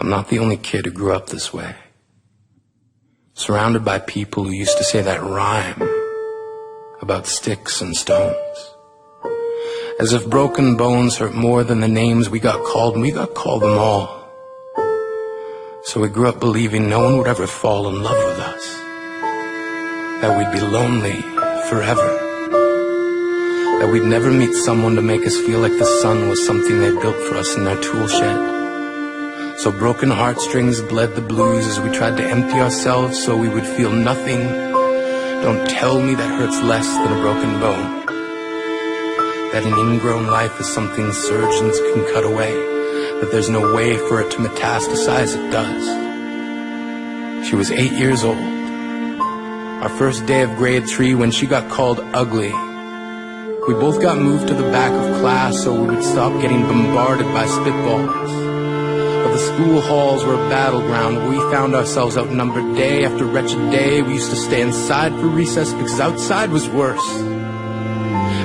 I'm not the only kid who grew up this way. Surrounded by people who used to say that rhyme about sticks and stones. As if broken bones hurt more than the names we got called, and we got called them all. So we grew up believing no one would ever fall in love with us, that we'd be lonely forever, that we'd never meet someone to make us feel like the sun was something they built for us in their tool shed. So broken heartstrings bled the blues as we tried to empty ourselves so we would feel nothing. Don't tell me that hurts less than a broken bone, that an ingrown life is something surgeons can cut away, that there's no way for it to metastasize. It does. She was 8 years old. Our first day of grade 3 when she got called ugly. We both got moved to the back of class so we would stop getting bombarded by spitballs. But the school halls were a battleground where we found ourselves outnumbered day after wretched day. We used to stay inside for recess because outside was worse.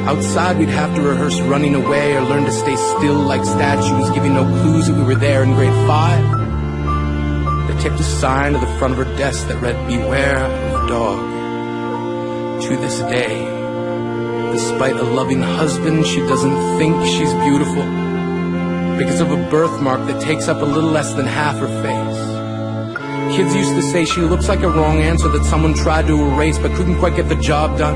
Outside we'd have to rehearse running away or learn to stay still like statues, giving no clues that we were there in grade 5. They taped a sign to the front of her desk that read, "Beware of dog." To this day, despite a loving husband, she doesn't think she's beautiful because of a birthmark that takes up a little less than half her face. Kids used to say she looks like a wrong answer that someone tried to erase but couldn't quite get the job done.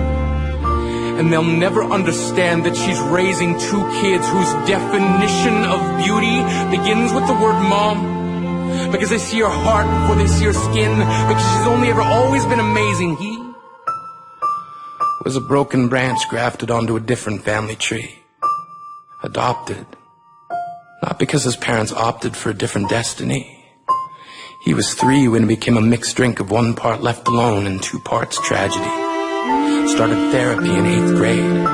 And they'll never understand that she's raising 2 kids whose definition of beauty begins with the word mom. Because they see her heart before they see her skin. Because she's only ever always been amazing. He was a broken branch grafted onto a different family tree. Adopted. Not because his parents opted for a different destiny. He was 3 when it became a mixed drink of 1 part left alone and 2 parts tragedy. Started therapy in 8th grade.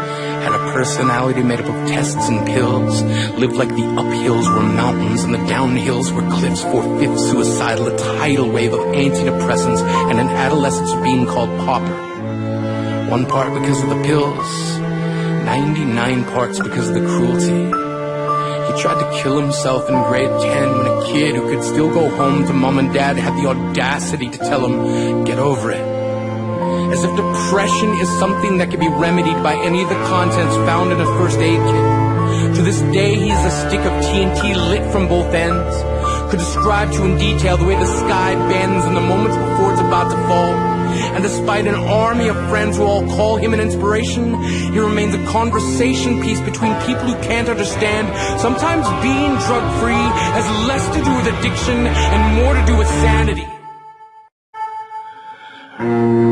Had a personality made up of tests and pills. Lived like the uphills were mountains and the downhills were cliffs. 4/5 suicidal, a tidal wave of antidepressants, and an adolescence being called pauper. 1 part because of the pills, 99 parts because of the cruelty. He tried to kill himself in grade 10 when a kid who could still go home to mom and dad had the audacity to tell him, "Get over it." As if depression is something that can be remedied by any of the contents found in a first aid kit. To this day, he's a stick of TNT lit from both ends. Could describe to in detail the way the sky bends in the moments before it's about to fall. And despite an army of friends who all call him an inspiration, he remains a conversation piece between people who can't understand. Sometimes being drug-free has less to do with addiction and more to do with sanity.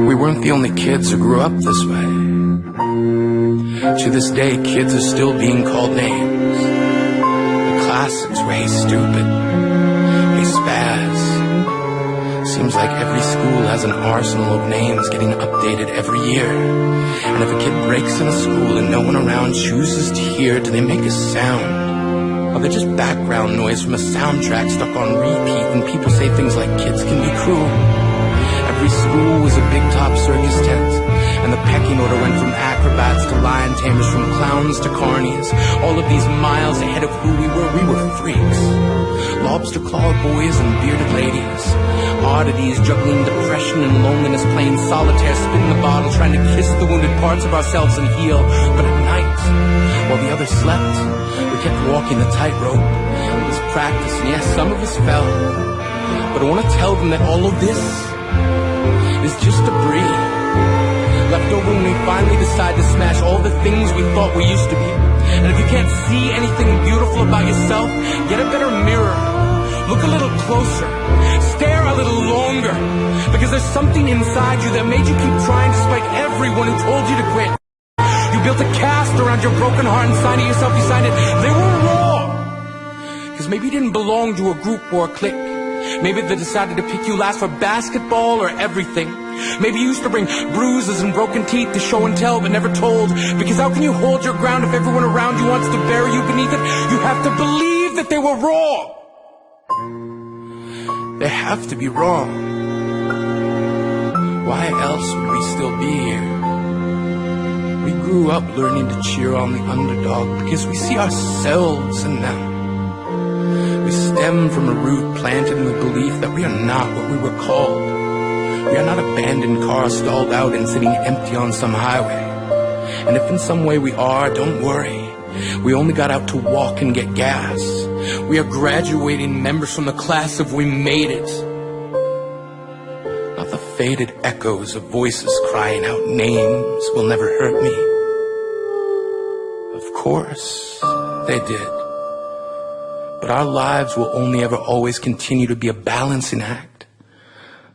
We weren't the only kids who grew up this way. To this day, kids are still being called names. The classics were, "Hey stupid," "Hey spaz." Seems like every school has an arsenal of names getting updated every year. And if a kid breaks in a school and no one around chooses to hear it, do they make a sound? Or they're just background noise from a soundtrack stuck on repeat and people say things like kids can be cruel. Every school was a big top circus tent, and the pecking order went from acrobats to lion tamers, from clowns to carnies. All of these miles ahead of who we were freaks. Lobster claw boys and bearded ladies. Oddities juggling depression and loneliness, playing solitaire, spin the bottle, trying to kiss the wounded parts of ourselves and heal. But at night, while the others slept, we kept walking the tightrope. It was practice, and yes, some of us fell. But I want to tell them that all of this is just debris left over when we finally decide to smash all the things we thought we used to be. And if you can't see anything beautiful about yourself, get a better mirror. Look a little closer. Stare a little longer. Because there's something inside you that made you keep trying despite everyone who told you to quit. You built a cast around your broken heart and signed it yourself. You signed it. They were raw. Because maybe you didn't belong to a group or a clique. Maybe they decided to pick you last for basketball or everything. Maybe you used to bring bruises and broken teeth to show and tell but never told. Because how can you hold your ground if everyone around you wants to bury you beneath it? You have to believe that they were wrong. They have to be wrong. Why else would we still be here? We grew up learning to cheer on the underdog because we see ourselves in them. We We stem from a root planted in the belief that we are not what we were called. We are not abandoned cars stalled out and sitting empty on some highway. And if in some way we are, don't worry. We only got out to walk and get gas. We are graduating members from the class of We Made It. Not the faded echoes of voices crying out names will never hurt me. Of course, they did. But our lives will only ever always continue to be a balancing act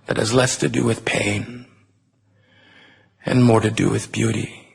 that has less to do with pain and more to do with beauty.